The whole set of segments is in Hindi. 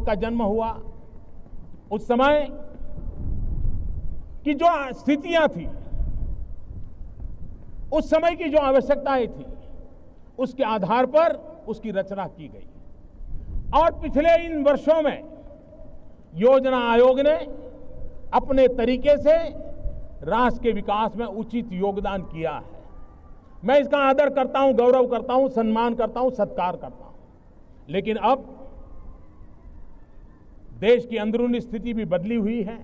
आयोग का जन्म हुआ, उस समय की जो स्थितियां थी, उस समय की जो आवश्यकताएं थी, उसके आधार पर उसकी रचना की गई। और पिछले इन वर्षों में योजना आयोग ने अपने तरीके से राष्ट्र के विकास में उचित योगदान किया है। मैं इसका आदर करता हूं, गौरव करता हूं, सम्मान करता हूं, सत्कार करता हूं। लेकिन अब देश की अंदरूनी स्थिति भी बदली हुई है,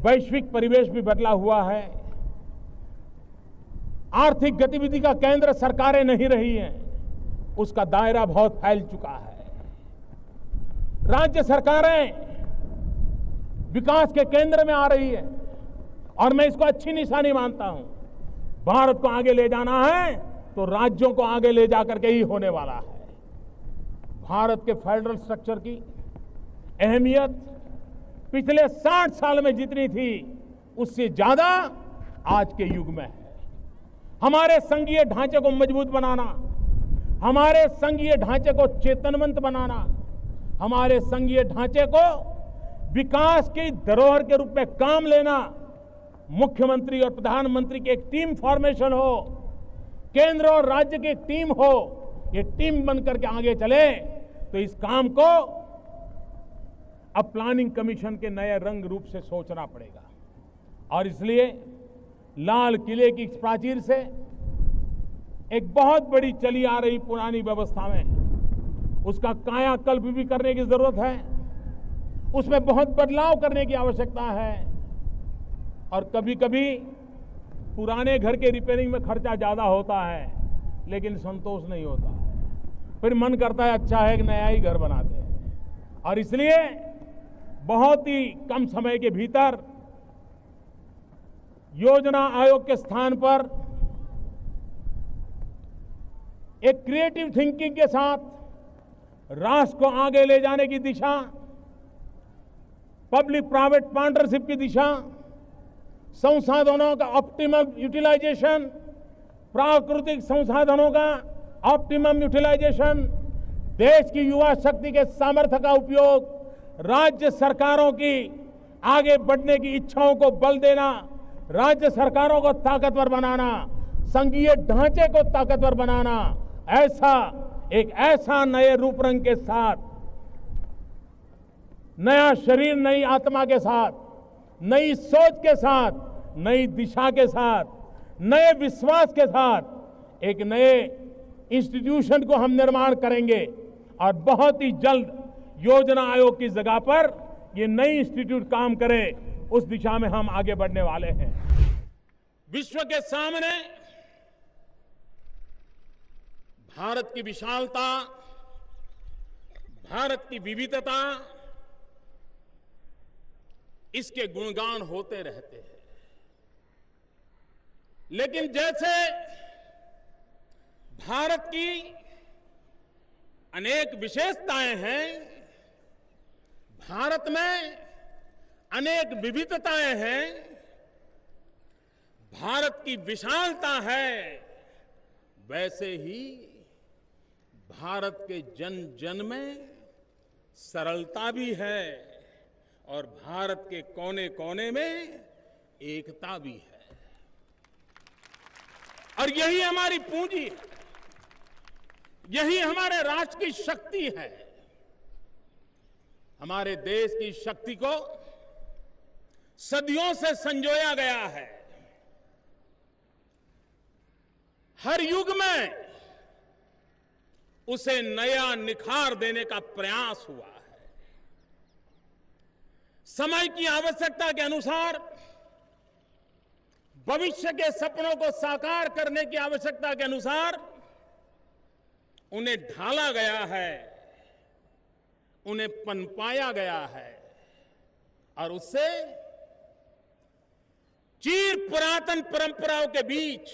वैश्विक परिवेश भी बदला हुआ है, आर्थिक गतिविधि का केंद्र सरकारें नहीं रही हैं, उसका दायरा बहुत फैल चुका है। राज्य सरकारें विकास के केंद्र में आ रही है और मैं इसको अच्छी निशानी मानता हूं। भारत को आगे ले जाना है तो राज्यों को आगे ले जाकर के ही होने वाला है। भारत के फेडरल स्ट्रक्चर की अहमियत पिछले 60 साल में जितनी थी, उससे ज्यादा आज के युग में है। हमारे संघीय ढांचे को मजबूत बनाना, हमारे संघीय ढांचे को चेतनवंत बनाना, हमारे संघीय ढांचे को विकास की धरोहर के रूप में काम लेना, मुख्यमंत्री और प्रधानमंत्री की एक टीम फॉर्मेशन हो, केंद्र और राज्य की एक टीम हो, ये टीम बनकर के आगे चले तो इस काम को अब प्लानिंग कमीशन के नए रंग रूप से सोचना पड़ेगा। और इसलिए लाल किले की प्राचीर से एक बहुत बड़ी चली आ रही पुरानी व्यवस्था में उसका कायाकल्प भी करने की जरूरत है, उसमें बहुत बदलाव करने की आवश्यकता है। और कभी कभी पुराने घर के रिपेयरिंग में खर्चा ज्यादा होता है, लेकिन संतोष नहीं होता है, फिर मन करता है अच्छा है कि नया ही घर बनाते हैं। और इसलिए बहुत ही कम समय के भीतर योजना आयोग के स्थान पर एक क्रिएटिव थिंकिंग के साथ राष्ट्र को आगे ले जाने की दिशा, पब्लिक प्राइवेट पार्टनरशिप की दिशा, संसाधनों का ऑप्टिमम यूटिलाइजेशन, प्राकृतिक संसाधनों का ऑप्टिमम यूटिलाइजेशन, देश की युवा शक्ति के सामर्थ्य का उपयोग, राज्य सरकारों की आगे बढ़ने की इच्छाओं को बल देना, राज्य सरकारों को ताकतवर बनाना, संघीय ढांचे को ताकतवर बनाना, ऐसा नए रूप रंग के साथ, नया शरीर, नई आत्मा के साथ, नई सोच के साथ, नई दिशा के साथ, नए विश्वास के साथ एक नए इंस्टीट्यूशन को हम निर्माण करेंगे। और बहुत ही जल्द योजना आयोग की जगह पर ये नई इंस्टीट्यूट काम करे, उस दिशा में हम आगे बढ़ने वाले हैं। विश्व के सामने भारत की विशालता, भारत की विविधता, इसके गुणगान होते रहते हैं। लेकिन जैसे भारत की अनेक विशेषताएं हैं, भारत में अनेक विविधताएं हैं, भारत की विशालता है, वैसे ही भारत के जन जन में सरलता भी है और भारत के कोने कोने में एकता भी है। और यही हमारी पूंजी है, यही हमारे राष्ट्र की शक्ति है। हमारे देश की शक्ति को सदियों से संजोया गया है। हर युग में उसे नया निखार देने का प्रयास हुआ है। समय की आवश्यकता के अनुसार, भविष्य के सपनों को साकार करने की आवश्यकता के अनुसार उन्हें ढाला गया है, उन्हें पनपाया गया है और उससे चिर पुरातन परंपराओं के बीच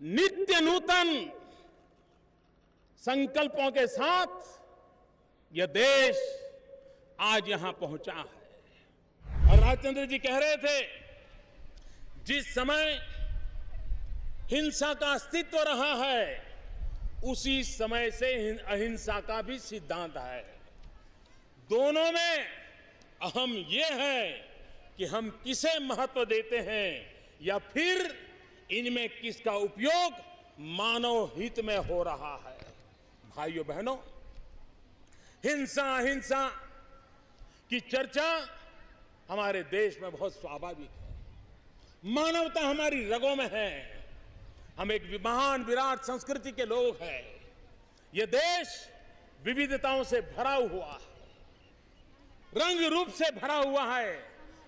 नित्य नूतन संकल्पों के साथ यह देश आज यहां पहुंचा है। और राजचंद्र जी कह रहे थे, जिस समय हिंसा का अस्तित्व रहा है, उसी समय से अहिंसा का भी सिद्धांत है। दोनों में अहम यह है कि हम किसे महत्व देते हैं या फिर इनमें किसका उपयोग मानव हित में हो रहा है। भाइयों बहनों, हिंसा अहिंसा की चर्चा हमारे देश में बहुत स्वाभाविक है। मानवता हमारी रगों में है। हम एक महान विराट संस्कृति के लोग हैं। यह देश विविधताओं से भरा हुआ है, रंग रूप से भरा हुआ है।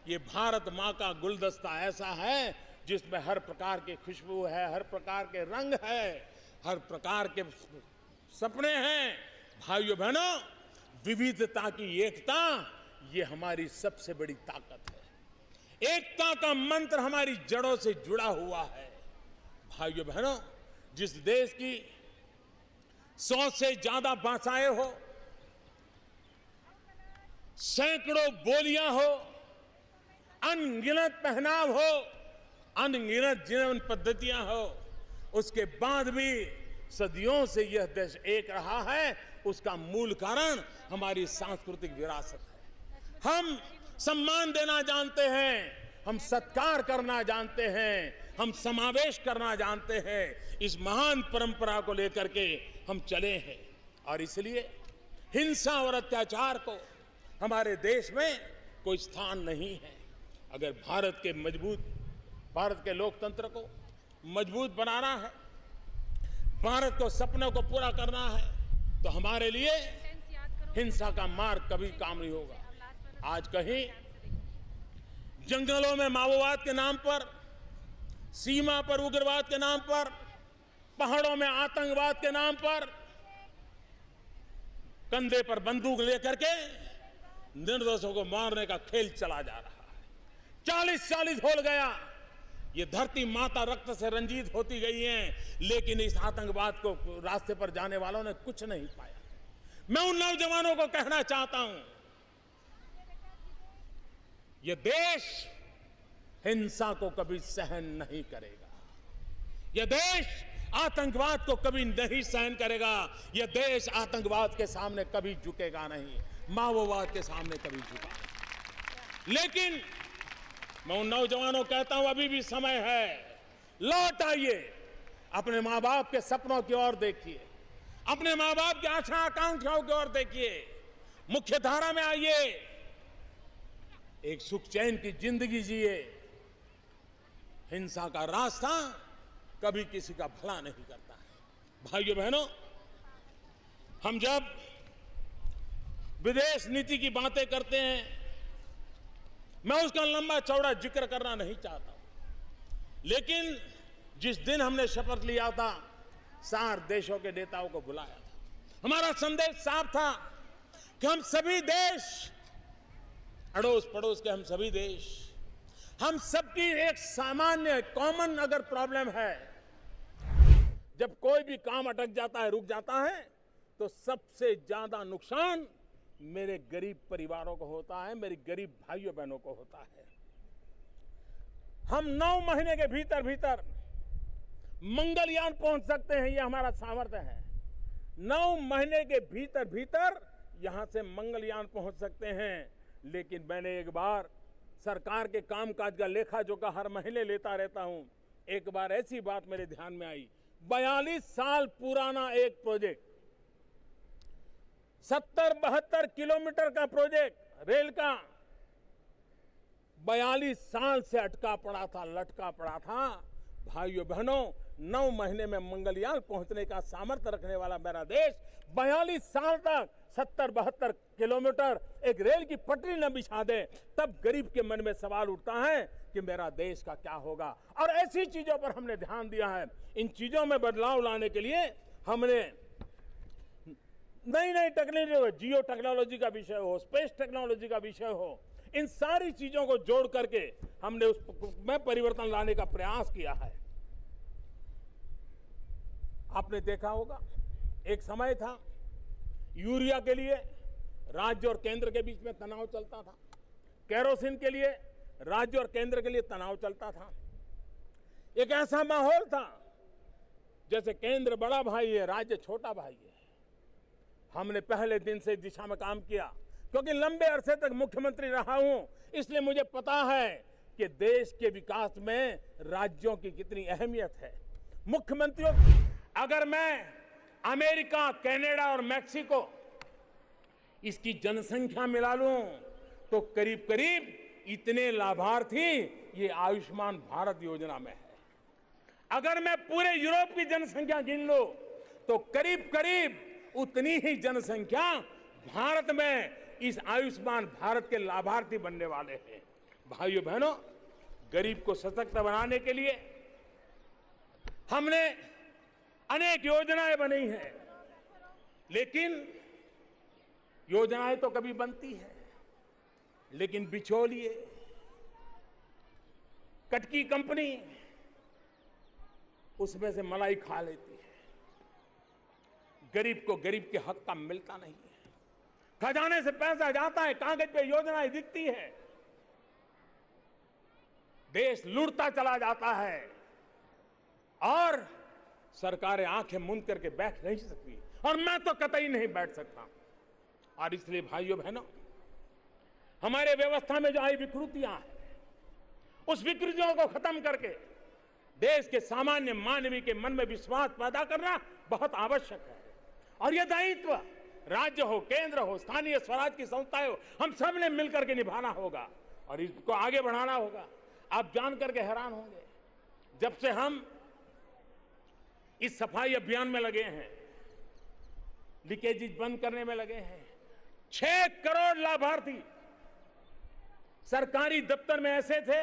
ये भारत मां का गुलदस्ता ऐसा है जिसमें हर प्रकार की खुशबू है, हर प्रकार के रंग है, हर प्रकार के सपने हैं। भाइयों बहनों, विविधता की एकता ये हमारी सबसे बड़ी ताकत है। एकता का मंत्र हमारी जड़ों से जुड़ा हुआ है। भाइयों बहनों, जिस देश की 100 से ज्यादा भाषाएं हो, सैकड़ों बोलियां हो, अनगिनत पहनाव हो, अनगिनत जीवन पद्धतियां हो, उसके बाद भी सदियों से यह देश एक रहा है, उसका मूल कारण हमारी सांस्कृतिक विरासत है। हम सम्मान देना जानते हैं, हम सत्कार करना जानते हैं, हम समावेश करना जानते हैं। इस महान परंपरा को लेकर के हम चले हैं और इसलिए हिंसा और अत्याचार को हमारे देश में कोई स्थान नहीं है। अगर भारत के लोकतंत्र को मजबूत बनाना है, भारत को सपनों को पूरा करना है, तो हमारे लिए हिंसा का मार्ग कभी काम नहीं होगा। आज कहीं जंगलों में माओवाद के नाम पर, सीमा पर उग्रवाद के नाम पर, पहाड़ों में आतंकवाद के नाम पर कंधे पर बंदूक लेकर के निर्दोषों को मारने का खेल चला जा रहा है। 40 हो गया। ये धरती माता रक्त से रंजित होती गई है, लेकिन इस आतंकवाद को रास्ते पर जाने वालों ने कुछ नहीं पाया। मैं उन नौजवानों को कहना चाहता हूं, यह देश हिंसा को कभी सहन नहीं करेगा। यह देश आतंकवाद को कभी नहीं सहन करेगा। यह देश आतंकवाद के सामने कभी झुकेगा नहीं, माओवाद के सामने कभी झुका। लेकिन मैं उन नौजवानों को कहता हूं, अभी भी समय है, लौट आइए, अपने मां बाप के सपनों की ओर देखिए, अपने मां बाप की आशा आकांक्षाओं की ओर देखिए, मुख्य धारा में आइए, एक सुख चैन की जिंदगी जिए। हिंसा का रास्ता कभी किसी का भला नहीं करता है। भाइयों बहनों, हम जब विदेश नीति की बातें करते हैं, मैं उसका लंबा चौड़ा जिक्र करना नहीं चाहता हूं, लेकिन जिस दिन हमने शपथ लिया था, 4 देशों के नेताओं को बुलाया था, हमारा संदेश साफ था कि हम सभी देश, अड़ोस पड़ोस के हम सभी देश, हम सबकी एक सामान्य कॉमन अगर प्रॉब्लम है, जब कोई भी काम अटक जाता है, रुक जाता है, तो सबसे ज्यादा नुकसान मेरे गरीब परिवारों को होता है, मेरे गरीब भाइयों बहनों को होता है। हम 9 महीने के भीतर भीतर मंगलयान पहुंच सकते हैं, यह हमारा सामर्थ्य है। 9 महीने के भीतर भीतर यहां से मंगलयान पहुंच सकते हैं। लेकिन मैंने एक बार सरकार के कामकाज का लेखा जोखा हर महीने लेता रहता हूं। एक बार ऐसी बात मेरे ध्यान में आई, 42 साल पुराना एक प्रोजेक्ट, 70-72 किलोमीटर का प्रोजेक्ट रेल का, 42 साल से अटका पड़ा था, लटका पड़ा था। भाइयों बहनों, 9 महीने में मंगलयान पहुंचने का सामर्थ्य रखने वाला मेरा देश 42 साल तक 70-72 किलोमीटर एक रेल की पटरी न बिछा दे, तब गरीब के मन में सवाल उठता है कि मेरा देश का क्या होगा। और ऐसी चीजों पर हमने ध्यान दिया है। इन चीजों में बदलाव लाने के लिए हमने नई टेक्नोलॉजी, जियो टेक्नोलॉजी का विषय हो, स्पेस टेक्नोलॉजी का विषय हो, इन सारी चीजों को जोड़ करके हमने उसमें परिवर्तन लाने का प्रयास किया है। आपने देखा होगा, एक समय था यूरिया के लिए राज्य और केंद्र के बीच में तनाव चलता था, केरोसिन के लिए राज्य और केंद्र के लिए तनाव चलता था। एक ऐसा माहौल था जैसे केंद्र बड़ा भाई है, राज्य छोटा भाई है। हमने पहले दिन से इस दिशा में काम किया, क्योंकि लंबे अरसे तक मुख्यमंत्री रहा हूं, इसलिए मुझे पता है कि देश के विकास में राज्यों की कितनी अहमियत है। मुख्यमंत्रियों, अगर मैं अमेरिका, कनाडा और मैक्सिको इसकी जनसंख्या मिला लूं तो करीब करीब इतने लाभार्थी ये आयुष्मान भारत योजना में है। अगर मैं पूरे यूरोप की जनसंख्या गिन लूं तो करीब करीब उतनी ही जनसंख्या भारत में इस आयुष्मान भारत के लाभार्थी बनने वाले हैं। भाइयों बहनों, गरीब को सशक्त बनाने के लिए हमने अनेक योजनाएं बनाई हैं, लेकिन योजनाएं तो कभी बनती है, लेकिन बिचौलिए, कटकी कंपनी उसमें से मलाई खा लेती है। गरीब को गरीब के हक का मिलता नहीं है। खजाने से पैसा जाता है, कागज पे योजनाएं दिखती है, देश लूटता चला जाता है और सरकारें आंखें मूंद करके बैठ नहीं सकती, और मैं तो कतई नहीं बैठ सकता। और इसलिए भाइयों बहनों, हमारे व्यवस्था में जो आई विकृतियां हैं, उस विकृतियों को खत्म करके देश के सामान्य मानवीय के मन में विश्वास पैदा करना बहुत आवश्यक है। और यह दायित्व राज्य हो, केंद्र हो, स्थानीय स्वराज की संस्थाएं हो, हम सब ने मिलकर के निभाना होगा और इसको आगे बढ़ाना होगा। आप जान करके हैरान होंगे, जब से हम इस सफाई अभियान में लगे हैं, लीकेजेस बंद करने में लगे हैं, 6 करोड़ लाभार्थी सरकारी दफ्तर में ऐसे थे,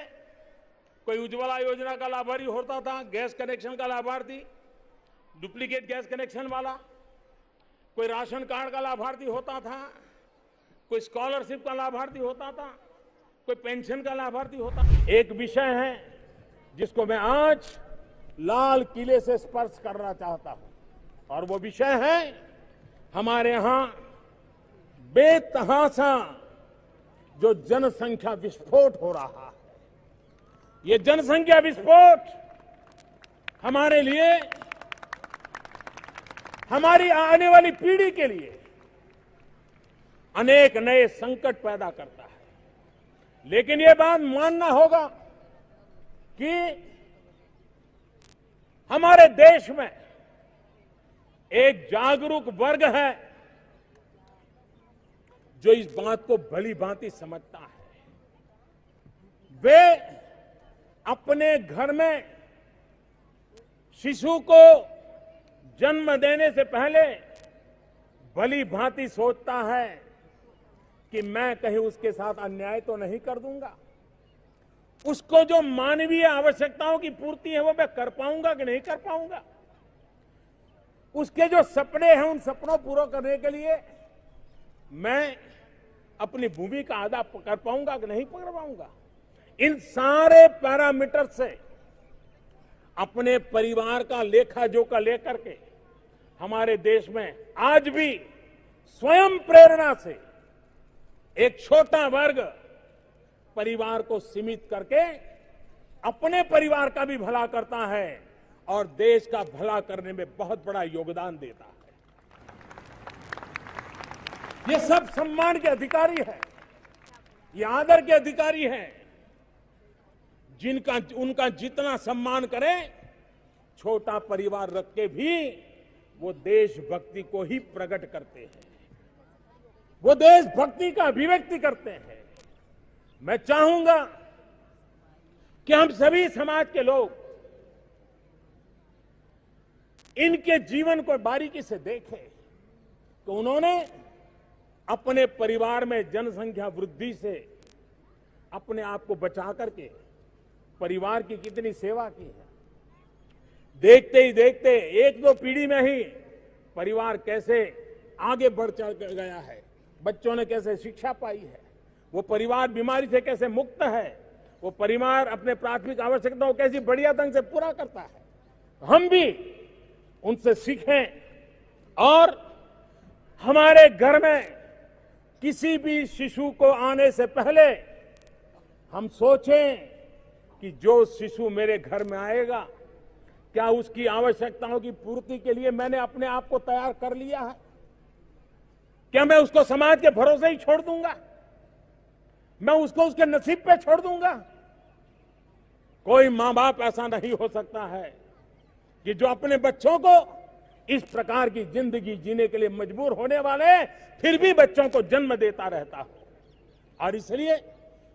कोई उज्ज्वला योजना का लाभार्थी होता था, गैस कनेक्शन का लाभार्थी, डुप्लीकेट गैस कनेक्शन वाला, कोई राशन कार्ड का लाभार्थी होता था, कोई स्कॉलरशिप का लाभार्थी होता था, कोई पेंशन का लाभार्थी होता था। एक विषय है जिसको मैं आज लाल किले से स्पर्श करना चाहता हूं, और वो विषय है हमारे यहां बेतहाशा जो जनसंख्या विस्फोट हो रहा है। ये जनसंख्या विस्फोट हमारे लिए, हमारी आने वाली पीढ़ी के लिए अनेक नए संकट पैदा करता है। लेकिन ये बात मानना होगा कि हमारे देश में एक जागरूक वर्ग है जो इस बात को भली भांति समझता है। वे अपने घर में शिशु को जन्म देने से पहले भली भांति सोचता है कि मैं कहीं उसके साथ अन्याय तो नहीं कर दूंगा, उसको जो मानवीय आवश्यकताओं की पूर्ति है वो मैं कर पाऊंगा कि नहीं कर पाऊंगा, उसके जो सपने हैं उन सपनों पूरा करने के लिए मैं अपनी भूमिका अदा कर पाऊंगा कि नहीं कर पाऊंगा। इन सारे पैरामीटर से अपने परिवार का लेखा जोखा लेकर के हमारे देश में आज भी स्वयं प्रेरणा से एक छोटा वर्ग परिवार को सीमित करके अपने परिवार का भी भला करता है और देश का भला करने में बहुत बड़ा योगदान देता है। ये सब सम्मान के अधिकारी है, ये आदर के अधिकारी हैं, जिनका उनका जितना सम्मान करें, छोटा परिवार रख के भी वो देशभक्ति को ही प्रकट करते हैं, वो देशभक्ति का अभिव्यक्ति करते हैं। मैं चाहूंगा कि हम सभी समाज के लोग इनके जीवन को बारीकी से देखें तो उन्होंने अपने परिवार में जनसंख्या वृद्धि से अपने आप को बचा करके परिवार की कितनी सेवा की है। देखते ही देखते एक दो पीढ़ी में ही परिवार कैसे आगे बढ़ चल गया है, बच्चों ने कैसे शिक्षा पाई है, वो परिवार बीमारी से कैसे मुक्त है, वो परिवार अपने प्राथमिक आवश्यकताओं को कैसी बढ़िया ढंग से पूरा करता है। हम भी उनसे सीखें और हमारे घर में किसी भी शिशु को आने से पहले हम सोचें कि जो शिशु मेरे घर में आएगा क्या उसकी आवश्यकताओं की पूर्ति के लिए मैंने अपने आप को तैयार कर लिया है? क्या मैं उसको समाज के भरोसे ही छोड़ दूंगा? मैं उसको उसके नसीब पे छोड़ दूंगा? कोई मां बाप ऐसा नहीं हो सकता है कि जो अपने बच्चों को इस प्रकार की जिंदगी जीने के लिए मजबूर होने वाले फिर भी बच्चों को जन्म देता रहता हो। और इसलिए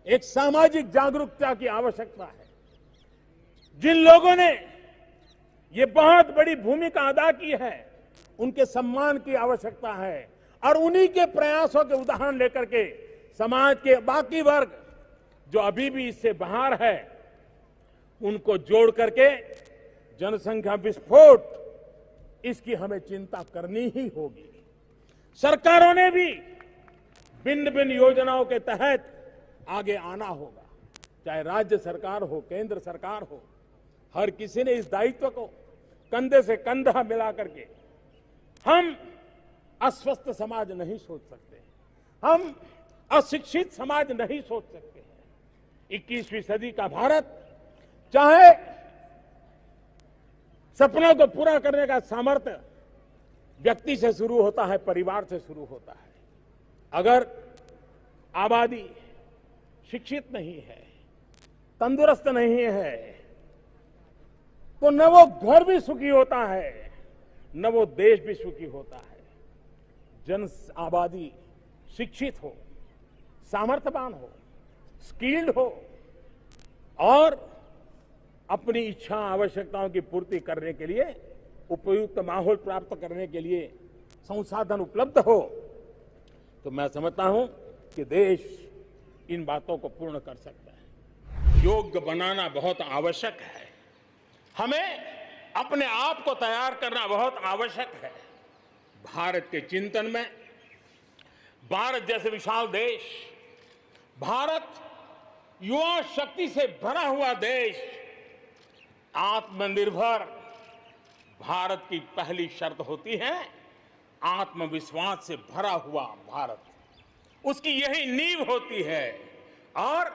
एक सामाजिक जागरूकता की आवश्यकता है। जिन लोगों ने ये बहुत बड़ी भूमिका अदा की है, उनके सम्मान की आवश्यकता है और उन्हीं के प्रयासों के उदाहरण लेकर के समाज के बाकी वर्ग जो अभी भी इससे बाहर है, उनको जोड़ करके जनसंख्या विस्फोट, इसकी हमें चिंता करनी ही होगी। सरकारों ने भी भिन्न भिन्न योजनाओं के तहत आगे आना होगा, चाहे राज्य सरकार हो, केंद्र सरकार हो। हर किसी ने इस दायित्व को कंधे से कंधा मिला करके, हम अस्वस्थ समाज नहीं सोच सकते, हम अशिक्षित समाज नहीं सोच सकते हैं। 21वीं सदी का भारत चाहे सपनों को पूरा करने का सामर्थ्य व्यक्ति से शुरू होता है, परिवार से शुरू होता है। अगर आबादी शिक्षित नहीं है, तंदुरुस्त नहीं है, तो न वो घर भी सुखी होता है, न वो देश भी सुखी होता है। जन आबादी शिक्षित हो, सामर्थ्यवान हो, स्किल्ड हो और अपनी इच्छा आवश्यकताओं की पूर्ति करने के लिए उपयुक्त माहौल प्राप्त करने के लिए संसाधन उपलब्ध हो, तो मैं समझता हूं कि देश इन बातों को पूर्ण कर सकता है। योग्य बनाना बहुत आवश्यक है। हमें अपने आप को तैयार करना बहुत आवश्यक है। भारत के चिंतन में भारत जैसे विशाल देश, भारत युवा शक्ति से भरा हुआ देश, आत्मनिर्भर भारत की पहली शर्त होती है आत्मविश्वास से भरा हुआ भारत। उसकी यही नींव होती है और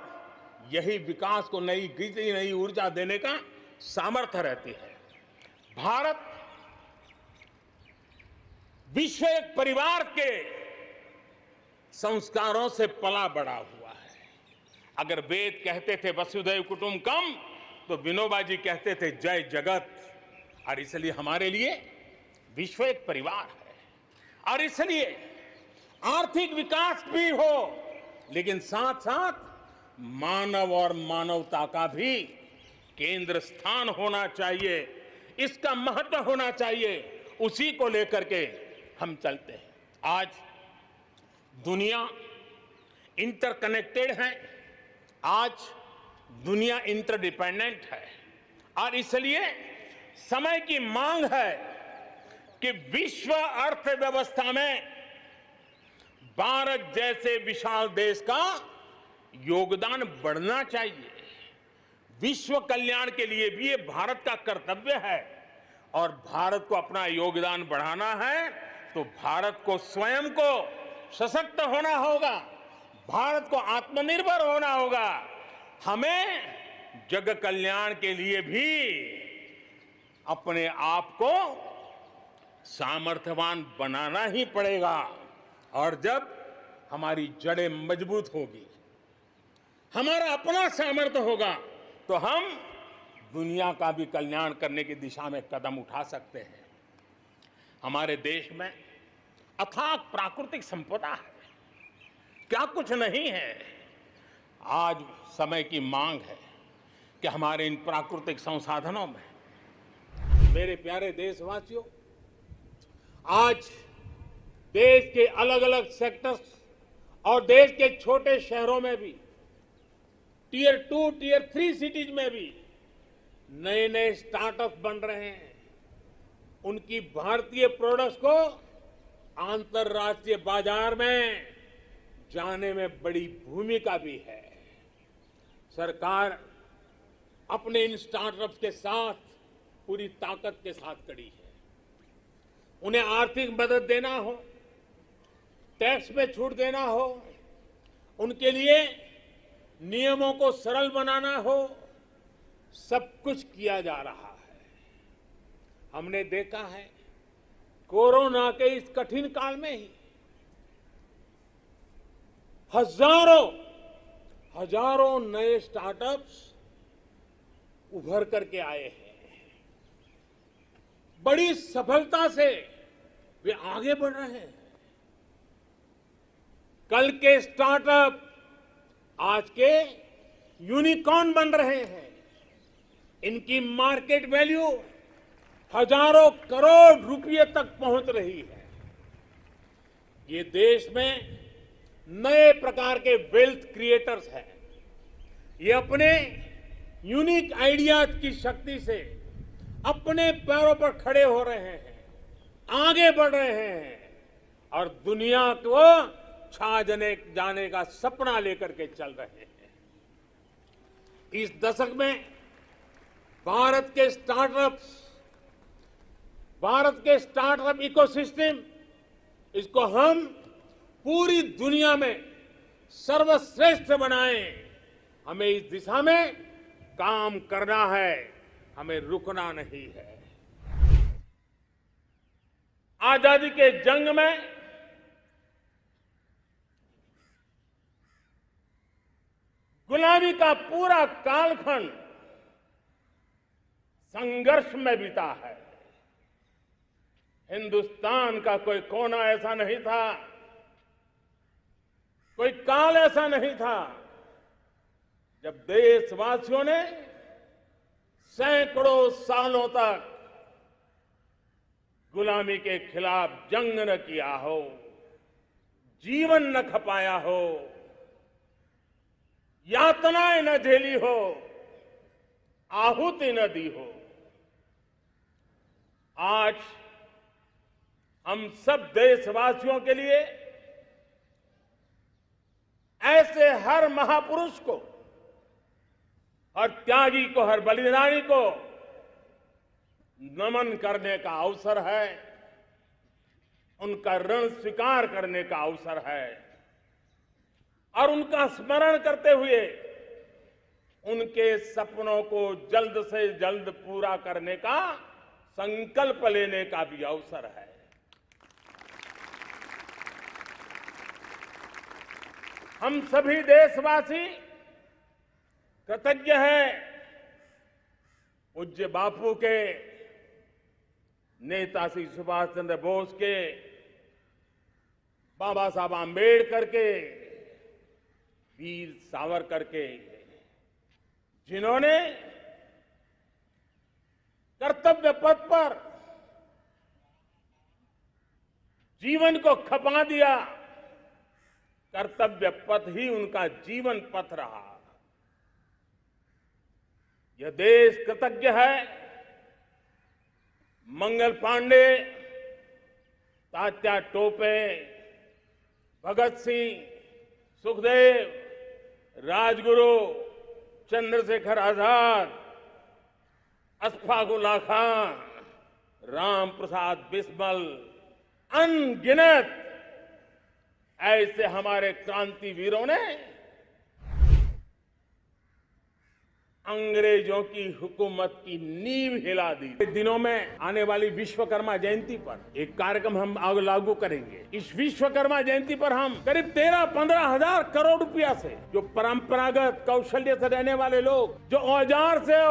यही विकास को नई गति, नई ऊर्जा देने का सामर्थ्य रहती है। भारत विश्व एक परिवार के संस्कारों से पला बड़ा हुआ है। अगर वेद कहते थे वसुधैव कुटुंबकम, तो विनोबा जी कहते थे जय जगत। और इसलिए हमारे लिए विश्व एक परिवार है। और इसलिए आर्थिक विकास भी हो, लेकिन साथ साथ मानव और मानवता का भी केंद्र स्थान होना चाहिए, इसका महत्व होना चाहिए। उसी को लेकर के हम चलते हैं। आज दुनिया इंटरकनेक्टेड है, आज दुनिया इंटरडिपेंडेंट है और इसलिए समय की मांग है कि विश्व अर्थव्यवस्था में भारत जैसे विशाल देश का योगदान बढ़ना चाहिए। विश्व कल्याण के लिए भी ये भारत का कर्तव्य है और भारत को अपना योगदान बढ़ाना है तो भारत को स्वयं को सशक्त होना होगा, भारत को आत्मनिर्भर होना होगा। हमें जग कल्याण के लिए भी अपने आप को सामर्थ्यवान बनाना ही पड़ेगा। और जब हमारी जड़ें मजबूत होगी, हमारा अपना सामर्थ्य होगा, तो हम दुनिया का भी कल्याण करने की दिशा में कदम उठा सकते हैं। हमारे देश में अथाक प्राकृतिक संपदा है, क्या कुछ नहीं है। आज समय की मांग है कि हमारे इन प्राकृतिक संसाधनों में, मेरे प्यारे देशवासियों, आज देश के अलग अलग सेक्टर्स और देश के छोटे शहरों में भी, टियर 2, टियर 3 सिटीज में भी नए नए स्टार्टअप बन रहे हैं। उनकी भारतीय प्रोडक्ट्स को अंतर्राष्ट्रीय बाजार में जाने में बड़ी भूमिका भी है। सरकार अपने इन स्टार्टअप्स के साथ पूरी ताकत के साथ खड़ी है। उन्हें आर्थिक मदद देना हो, टैक्स में छूट देना हो, उनके लिए नियमों को सरल बनाना हो, सब कुछ किया जा रहा है। हमने देखा है कोरोना के इस कठिन काल में ही हजारों नए स्टार्टअप्स उभर करके आए हैं। बड़ी सफलता से वे आगे बढ़ रहे हैं। कल के स्टार्टअप आज के यूनिकॉर्न बन रहे हैं। इनकी मार्केट वैल्यू हजारों करोड़ रुपए तक पहुंच रही है। ये देश में नए प्रकार के वेल्थ क्रिएटर्स हैं। ये अपने यूनिक आइडियाज की शक्ति से अपने पैरों पर खड़े हो रहे हैं, आगे बढ़ रहे हैं और दुनिया को छा जाने का सपना लेकर के चल रहे हैं। इस दशक में भारत के स्टार्टअप इकोसिस्टम, इसको हम पूरी दुनिया में सर्वश्रेष्ठ बनाएं। हमें इस दिशा में काम करना है, हमें रुकना नहीं है। आजादी के जंग में गुलामी का पूरा कालखंड संघर्ष में बीता है। हिंदुस्तान का कोई कोना ऐसा नहीं था, कोई काल ऐसा नहीं था जब देशवासियों ने सैकड़ों सालों तक गुलामी के खिलाफ जंग न किया हो, जीवन न खपाया हो, यातनाएं न झेली हो, आहुति न दी हो। आज हम सब देशवासियों के लिए ऐसे हर महापुरुष को, हर त्यागी को, हर बलिदानी को नमन करने का अवसर है, उनका ऋण स्वीकार करने का अवसर है और उनका स्मरण करते हुए उनके सपनों को जल्द से जल्द पूरा करने का संकल्प लेने का भी अवसर है। हम सभी देशवासी कृतज्ञ हैं पूज्य बापू के, नेताजी सुभाष चंद्र बोस के, बाबा साहब आंबेडकर के, वीर सावरकर के, जिन्होंने कर्तव्य पथ पर जीवन को खपा दिया। कर्तव्य पथ ही उनका जीवन पथ रहा। यह देश कृतज्ञ है मंगल पांडे, तात्या टोपे, भगत सिंह, सुखदेव, राजगुरु, चंद्रशेखर आजाद, अशफाक उल्लाह खान, राम प्रसाद बिस्मिल, अनगिनत ऐसे हमारे क्रांति वीरों ने अंग्रेजों की हुकूमत की नींव हिला दी। दिनों में आने वाली विश्वकर्मा जयंती पर एक कार्यक्रम हम लागू करेंगे। इस विश्वकर्मा जयंती पर हम करीब 13-15 हजार करोड़ रुपया से जो परंपरागत कौशल्य से रहने वाले लोग, जो औजार से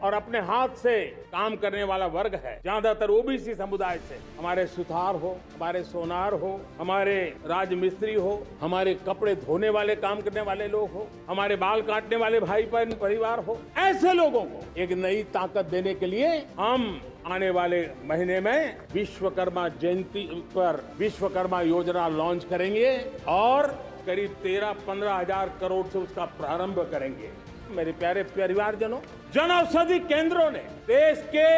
और अपने हाथ से काम करने वाला वर्ग है, ज्यादातर ओबीसी समुदाय से, हमारे सुथार हो, हमारे सोनार हो, हमारे राजमिस्त्री हो, हमारे कपड़े धोने वाले काम करने वाले लोग हो, हमारे बाल काटने वाले भाई बहन परिवार हो, ऐसे लोगों को एक नई ताकत देने के लिए हम आने वाले महीने में विश्वकर्मा जयंती पर विश्वकर्मा योजना लॉन्च करेंगे और करीब 13-15 हजार करोड़ से उसका प्रारंभ करेंगे। मेरे प्यारे परिवारजनों, जन औषधि केंद्रों ने देश के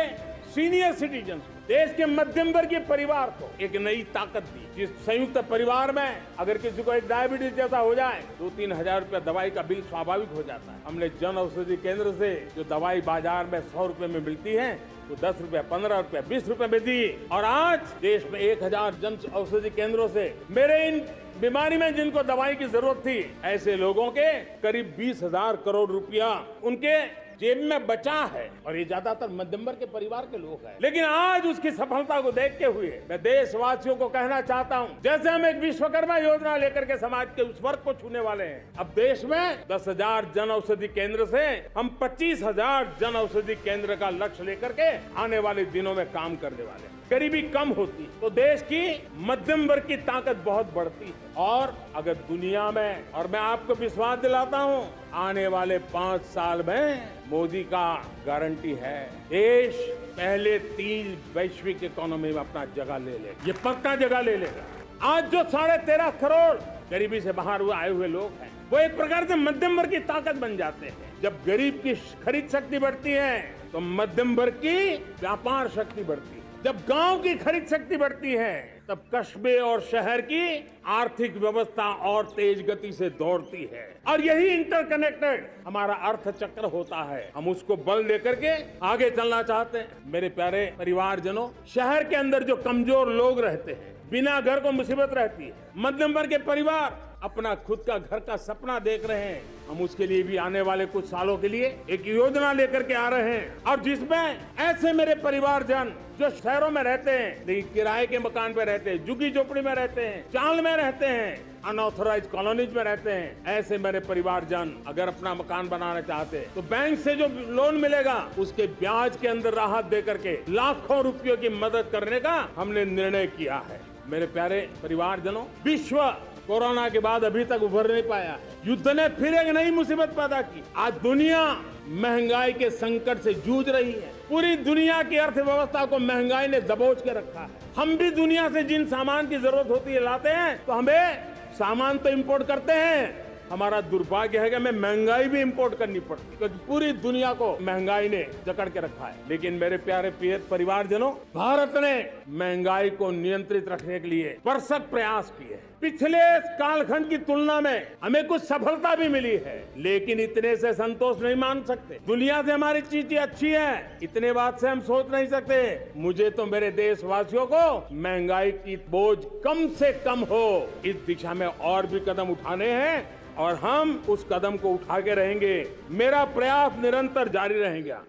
सीनियर सिटीजन, देश के मध्यम वर्गीय परिवार को एक नई ताकत दी। जिस संयुक्त परिवार में अगर किसी को एक डायबिटीज जैसा हो जाए 2-3 हजार रुपया दवाई का बिल स्वाभाविक हो जाता है। हमने जन औषधि केंद्र से जो दवाई बाजार में 100 रुपए में मिलती है तो 10 रुपया, 15 रुपया, 20 रुपए में दी और आज देश में 1000 जन औषधि केंद्रों से मेरे इन बीमारी में जिनको दवाई की जरूरत थी ऐसे लोगों के करीब 20,000 करोड़ रुपया उनके जेब में बचा है, और ये ज्यादातर मध्यम वर्ग के परिवार के लोग हैं। लेकिन आज उसकी सफलता को देखते हुए मैं देशवासियों को कहना चाहता हूं, जैसे हम एक विश्वकर्मा योजना लेकर के समाज के उस वर्ग को छूने वाले हैं, अब देश में 10,000 जन औषधि केंद्र से हम 25,000 जन औषधि केंद्र का लक्ष्य लेकर के आने वाले दिनों में काम करने वाले हैं। गरीबी कम होती तो देश की मध्यम वर्ग की ताकत बहुत बढ़ती है। और अगर दुनिया में, और मैं आपको विश्वास दिलाता हूं, आने वाले 5 साल में मोदी का गारंटी है, देश पहले 3 वैश्विक इकोनॉमी में अपना जगह ले लेगा। ये पक्का जगह ले लेगा। आज जो 13.5 करोड़ गरीबी से बाहर आए हुए लोग हैं, वो एक प्रकार से मध्यम वर्ग की ताकत बन जाते हैं। जब गरीब की खरीद शक्ति बढ़ती है तो मध्यम वर्ग की व्यापार शक्ति बढ़ती है। जब गांव की खरीद शक्ति बढ़ती है तब कस्बे और शहर की आर्थिक व्यवस्था और तेज गति से दौड़ती है। और यही इंटरकनेक्टेड हमारा अर्थ चक्र होता है। हम उसको बल लेकर के आगे चलना चाहते हैं। मेरे प्यारे परिवारजनों, शहर के अंदर जो कमजोर लोग रहते हैं, बिना घर को मुसीबत रहती है, मध्यम वर्ग के परिवार अपना खुद का घर का सपना देख रहे हैं, हम उसके लिए भी आने वाले कुछ सालों के लिए एक योजना लेकर के आ रहे हैं। और जिसमें ऐसे मेरे परिवारजन जो शहरों में रहते हैं लेकिन किराए के मकान पे रहते हैं, झुग्गी झोपड़ी में रहते हैं, चाल में रहते हैं, अनऑथराइज्ड कॉलोनीज में रहते हैं, ऐसे मेरे परिवारजन अगर अपना मकान बनाना चाहते हैं तो बैंक से जो लोन मिलेगा उसके ब्याज के अंदर राहत दे करके लाखों रुपयों की मदद करने का हमने निर्णय किया है। मेरे प्यारे परिवारजनों, विश्व कोरोना के बाद अभी तक उभर नहीं पाया है। युद्ध ने फिर एक नई मुसीबत पैदा की। आज दुनिया महंगाई के संकट से जूझ रही है। पूरी दुनिया की अर्थव्यवस्था को महंगाई ने दबोच के रखा है। हम भी दुनिया से जिन सामान की जरूरत होती है लाते हैं, तो हमें सामान तो इंपोर्ट करते हैं। हमारा दुर्भाग्य है कि हमें महंगाई भी इंपोर्ट करनी पड़ती, क्योंकि पूरी दुनिया को महंगाई ने जकड़ के रखा है। लेकिन मेरे प्यारे परिवारजनों, भारत ने महंगाई को नियंत्रित रखने के लिए भरसक प्रयास किए। पिछले कालखंड की तुलना में हमें कुछ सफलता भी मिली है, लेकिन इतने से संतोष नहीं मान सकते। दुनिया से हमारी चीजें अच्छी है, इतने बात से हम सोच नहीं सकते। मुझे तो मेरे देशवासियों को महंगाई की बोझ कम से कम हो, इस दिशा में और भी कदम उठाने हैं और हम उस कदम को उठा के रहेंगे। मेरा प्रयास निरंतर जारी रहेगा।